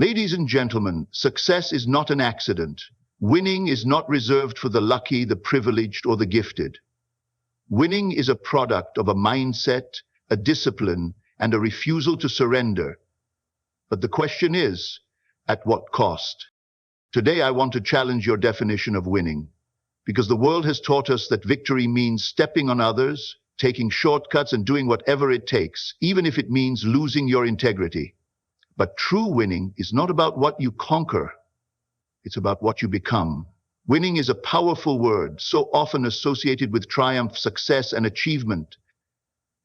Ladies and gentlemen, success is not an accident. Winning is not reserved for the lucky, the privileged, or the gifted. Winning is a product of a mindset, a discipline, and a refusal to surrender. But the question is, at what cost? Today I want to challenge your definition of winning, because the world has taught us that victory means stepping on others, taking shortcuts, and doing whatever it takes, even if it means losing your integrity. But true winning is not about what you conquer, it's about what you become. Winning is a powerful word, so often associated with triumph, success, and achievement.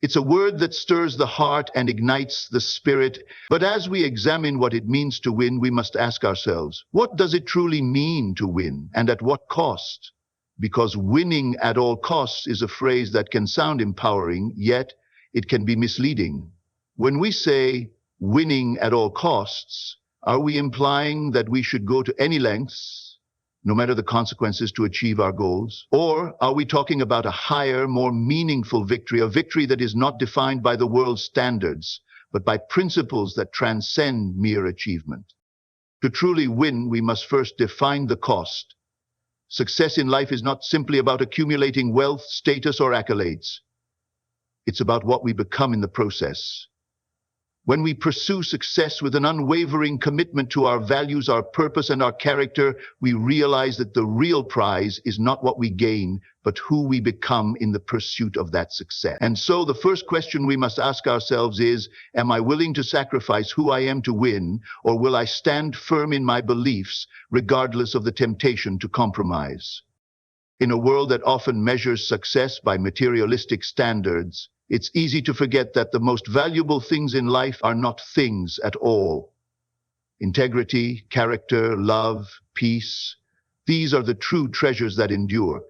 It's a word that stirs the heart and ignites the spirit. But as we examine what it means to win, we must ask ourselves, what does it truly mean to win, and at what cost? Because winning at all costs is a phrase that can sound empowering, yet it can be misleading. When we say winning at all costs, are we implying that we should go to any lengths, no matter the consequences, to achieve our goals? Or are we talking about a higher, more meaningful victory, a victory that is not defined by the world's standards, but by principles that transcend mere achievement? To truly win, we must first define the cost. Success in life is not simply about accumulating wealth, status, or accolades. It's about what we become in the process. When we pursue success with an unwavering commitment to our values, our purpose, and our character, we realize that the real prize is not what we gain, but who we become in the pursuit of that success. And so the first question we must ask ourselves is, am I willing to sacrifice who I am to win, or will I stand firm in my beliefs, regardless of the temptation to compromise? In a world that often measures success by materialistic standards, it's easy to forget that the most valuable things in life are not things at all. Integrity, character, love, peace, these are the true treasures that endure.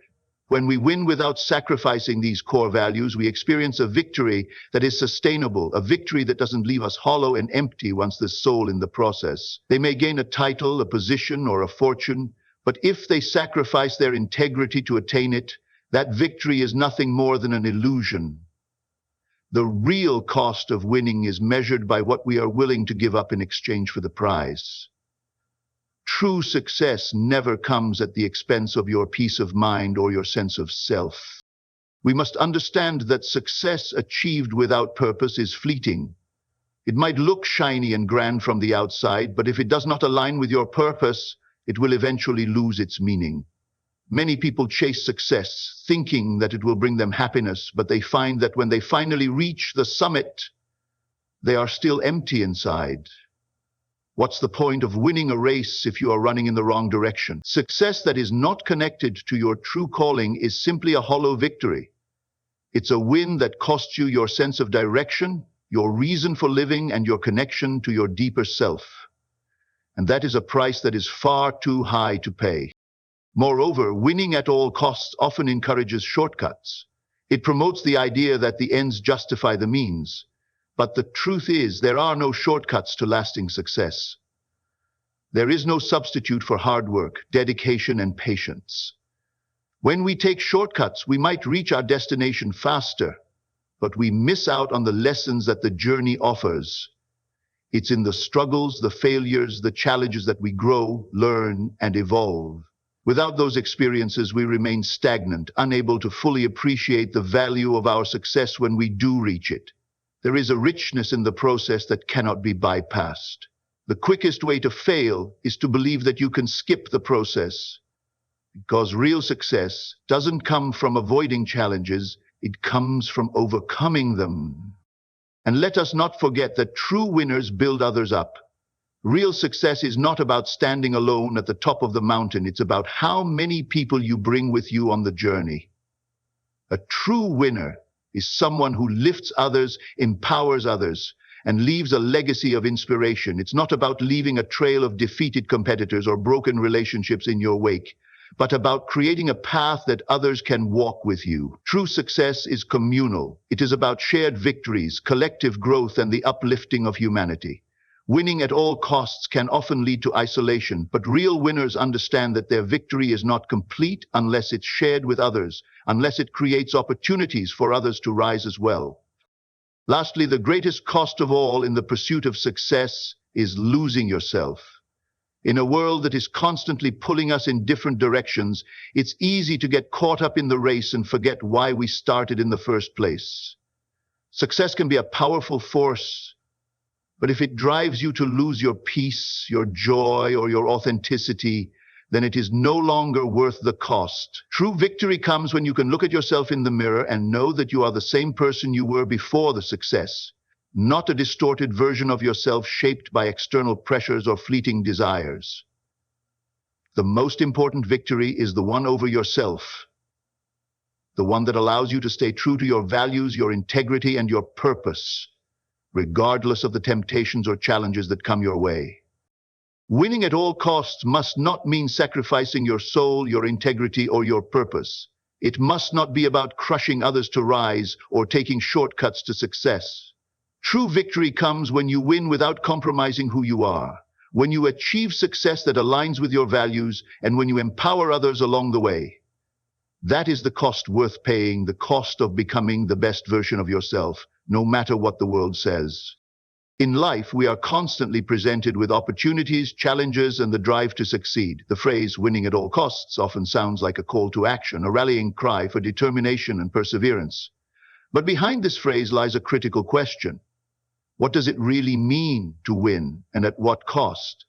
When we win without sacrificing these core values, we experience a victory that is sustainable, a victory that doesn't leave us hollow and empty once there's soul in the process. They may gain a title, a position, or a fortune, but if they sacrifice their integrity to attain it, that victory is nothing more than an illusion. The real cost of winning is measured by what we are willing to give up in exchange for the prize. True success never comes at the expense of your peace of mind or your sense of self. We must understand that success achieved without purpose is fleeting. It might look shiny and grand from the outside, but if it does not align with your purpose, it will eventually lose its meaning. Many people chase success, thinking that it will bring them happiness, but they find that when they finally reach the summit, they are still empty inside. What's the point of winning a race if you are running in the wrong direction? Success that is not connected to your true calling is simply a hollow victory. It's a win that costs you your sense of direction, your reason for living, and your connection to your deeper self. And that is a price that is far too high to pay. Moreover, winning at all costs often encourages shortcuts. It promotes the idea that the ends justify the means. But the truth is, there are no shortcuts to lasting success. There is no substitute for hard work, dedication, and patience. When we take shortcuts, we might reach our destination faster, but we miss out on the lessons that the journey offers. It's in the struggles, the failures, the challenges that we grow, learn, and evolve. Without those experiences, we remain stagnant, unable to fully appreciate the value of our success when we do reach it. There is a richness in the process that cannot be bypassed. The quickest way to fail is to believe that you can skip the process, because real success doesn't come from avoiding challenges, it comes from overcoming them. And let us not forget that true winners build others up. Real success is not about standing alone at the top of the mountain. It's about how many people you bring with you on the journey. A true winner is someone who lifts others, empowers others, and leaves a legacy of inspiration. It's not about leaving a trail of defeated competitors or broken relationships in your wake, but about creating a path that others can walk with you. True success is communal. It is about shared victories, collective growth, and the uplifting of humanity. Winning at all costs can often lead to isolation, but real winners understand that their victory is not complete unless it's shared with others, unless it creates opportunities for others to rise as well. Lastly, the greatest cost of all in the pursuit of success is losing yourself. In a world that is constantly pulling us in different directions, it's easy to get caught up in the race and forget why we started in the first place. Success can be a powerful force, but if it drives you to lose your peace, your joy, or your authenticity, then it is no longer worth the cost. True victory comes when you can look at yourself in the mirror and know that you are the same person you were before the success, not a distorted version of yourself shaped by external pressures or fleeting desires. The most important victory is the one over yourself, the one that allows you to stay true to your values, your integrity, and your purpose, regardless of the temptations or challenges that come your way. Winning at all costs must not mean sacrificing your soul, your integrity, or your purpose. It must not be about crushing others to rise or taking shortcuts to success. True victory comes when you win without compromising who you are, when you achieve success that aligns with your values, and when you empower others along the way. That is the cost worth paying, the cost of becoming the best version of yourself, no matter what the world says. In life, we are constantly presented with opportunities, challenges, and the drive to succeed. The phrase winning at all costs often sounds like a call to action, a rallying cry for determination and perseverance. But behind this phrase lies a critical question. What does it really mean to win, and at what cost?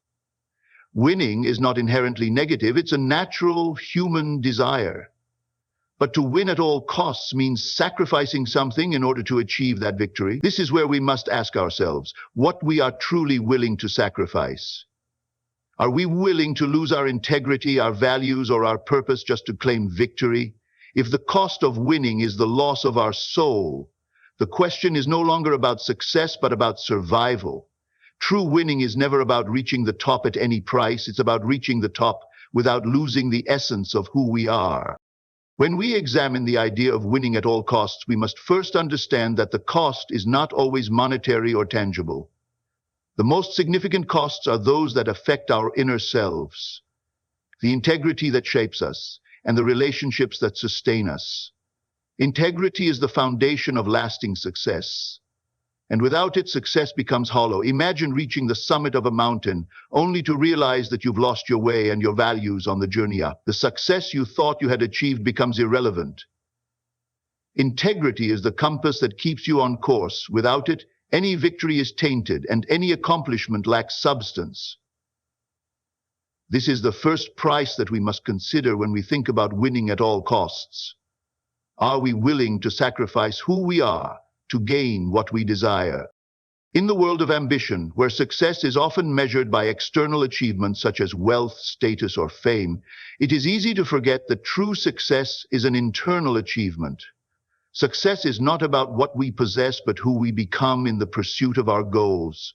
Winning is not inherently negative, it's a natural human desire. But to win at all costs means sacrificing something in order to achieve that victory. This is where we must ask ourselves what we are truly willing to sacrifice. Are we willing to lose our integrity, our values, or our purpose just to claim victory? If the cost of winning is the loss of our soul, the question is no longer about success, but about survival. True winning is never about reaching the top at any price. It's about reaching the top without losing the essence of who we are. When we examine the idea of winning at all costs, we must first understand that the cost is not always monetary or tangible. The most significant costs are those that affect our inner selves, the integrity that shapes us, and the relationships that sustain us. Integrity is the foundation of lasting success, and without it, success becomes hollow. Imagine reaching the summit of a mountain, only to realize that you've lost your way and your values on the journey up. The success you thought you had achieved becomes irrelevant. Integrity is the compass that keeps you on course. Without it, any victory is tainted, and any accomplishment lacks substance. This is the first price that we must consider when we think about winning at all costs. Are we willing to sacrifice who we are to gain what we desire? In the world of ambition, where success is often measured by external achievements such as wealth, status, or fame, it is easy to forget that true success is an internal achievement. Success is not about what we possess, but who we become in the pursuit of our goals.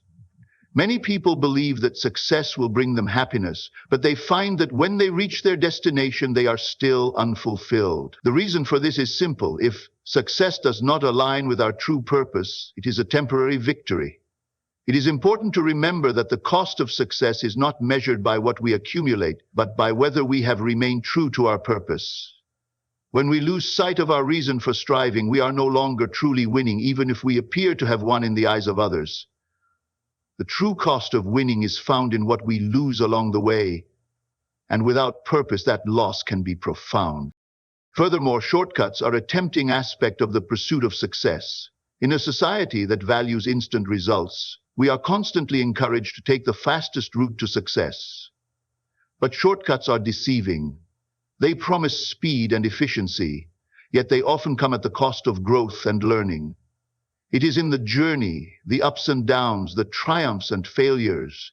Many people believe that success will bring them happiness, but they find that when they reach their destination, they are still unfulfilled. The reason for this is simple. If success does not align with our true purpose, it is a temporary victory. It is important to remember that the cost of success is not measured by what we accumulate, but by whether we have remained true to our purpose. When we lose sight of our reason for striving, we are no longer truly winning, even if we appear to have won in the eyes of others. The true cost of winning is found in what we lose along the way, and without purpose, that loss can be profound. Furthermore, shortcuts are a tempting aspect of the pursuit of success. In a society that values instant results, we are constantly encouraged to take the fastest route to success. But shortcuts are deceiving. They promise speed and efficiency, yet they often come at the cost of growth and learning. It is in the journey, the ups and downs, the triumphs and failures,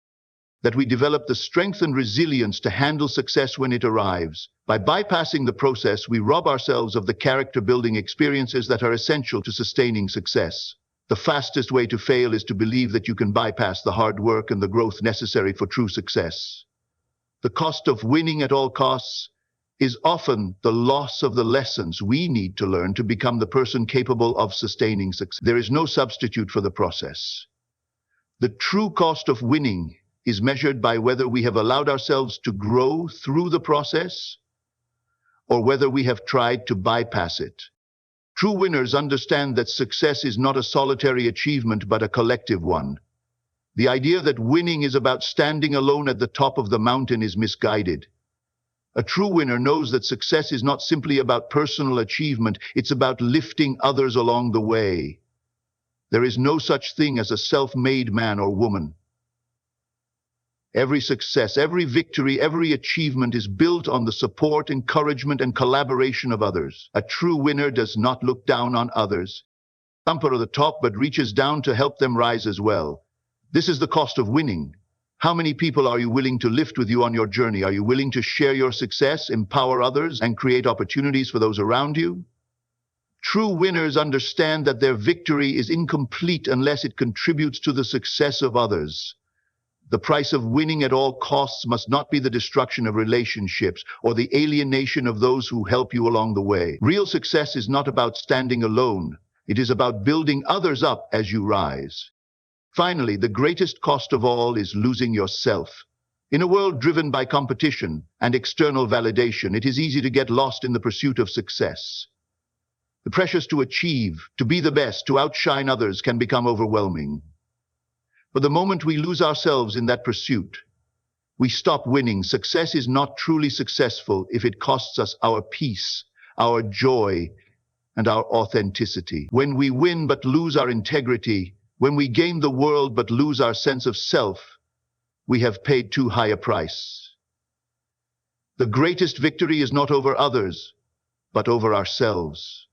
that we develop the strength and resilience to handle success when it arrives. By bypassing the process, we rob ourselves of the character-building experiences that are essential to sustaining success. The fastest way to fail is to believe that you can bypass the hard work and the growth necessary for true success. The cost of winning at all costs is often the loss of the lessons we need to learn to become the person capable of sustaining success. There is no substitute for the process. The true cost of winning is measured by whether we have allowed ourselves to grow through the process or whether we have tried to bypass it. True winners understand that success is not a solitary achievement but a collective one. The idea that winning is about standing alone at the top of the mountain is misguided. A true winner knows that success is not simply about personal achievement, it's about lifting others along the way. There is no such thing as a self-made man or woman. Every success, every victory, every achievement is built on the support, encouragement, and collaboration of others. A true winner does not look down on others, jump to the top, but reaches down to help them rise as well. This is the cost of winning. How many people are you willing to lift with you on your journey? Are you willing to share your success, empower others, and create opportunities for those around you? True winners understand that their victory is incomplete unless it contributes to the success of others. The price of winning at all costs must not be the destruction of relationships or the alienation of those who help you along the way. Real success is not about standing alone. It is about building others up as you rise. Finally, the greatest cost of all is losing yourself. In a world driven by competition and external validation, it is easy to get lost in the pursuit of success. The pressures to achieve, to be the best, to outshine others can become overwhelming. But the moment we lose ourselves in that pursuit, we stop winning. Success is not truly successful if it costs us our peace, our joy, and our authenticity. When we win but lose our integrity, when we gain the world but lose our sense of self, we have paid too high a price. The greatest victory is not over others, but over ourselves,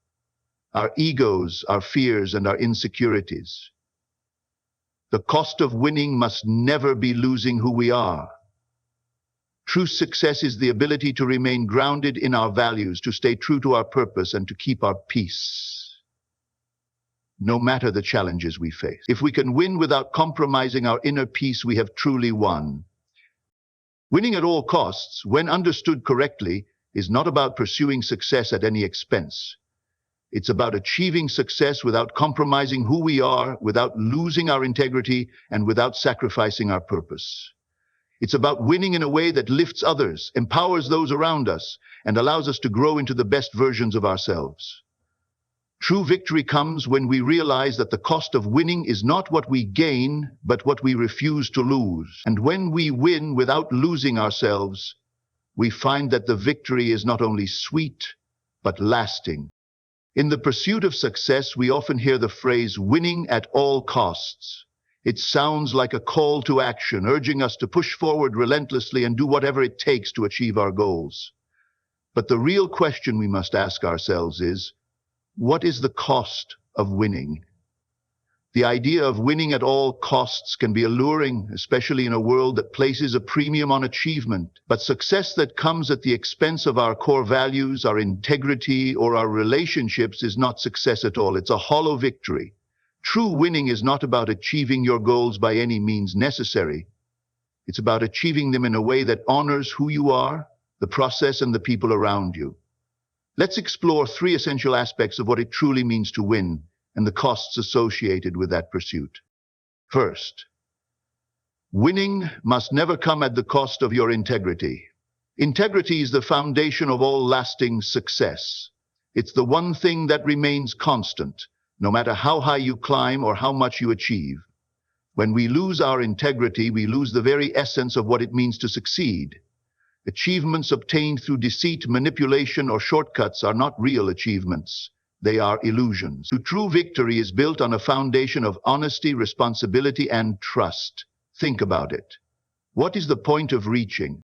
our egos, our fears, and our insecurities. The cost of winning must never be losing who we are. True success is the ability to remain grounded in our values, to stay true to our purpose, and to keep our peace, no matter the challenges we face. If we can win without compromising our inner peace, we have truly won. Winning at all costs, when understood correctly, is not about pursuing success at any expense. It's about achieving success without compromising who we are, without losing our integrity, and without sacrificing our purpose. It's about winning in a way that lifts others, empowers those around us, and allows us to grow into the best versions of ourselves. True victory comes when we realize that the cost of winning is not what we gain, but what we refuse to lose. And when we win without losing ourselves, we find that the victory is not only sweet, but lasting. In the pursuit of success, we often hear the phrase winning at all costs. It sounds like a call to action, urging us to push forward relentlessly and do whatever it takes to achieve our goals. But the real question we must ask ourselves is, what is the cost of winning? The idea of winning at all costs can be alluring, especially in a world that places a premium on achievement. But success that comes at the expense of our core values, our integrity, or our relationships is not success at all. It's a hollow victory. True winning is not about achieving your goals by any means necessary. It's about achieving them in a way that honors who you are, the process, and the people around you. Let's explore 3 essential aspects of what it truly means to win and the costs associated with that pursuit. First, winning must never come at the cost of your integrity. Integrity is the foundation of all lasting success. It's the one thing that remains constant, no matter how high you climb or how much you achieve. When we lose our integrity, we lose the very essence of what it means to succeed. Achievements obtained through deceit, manipulation, or shortcuts are not real achievements. They are illusions. True victory is built on a foundation of honesty, responsibility, and trust. Think about it. What is the point of reaching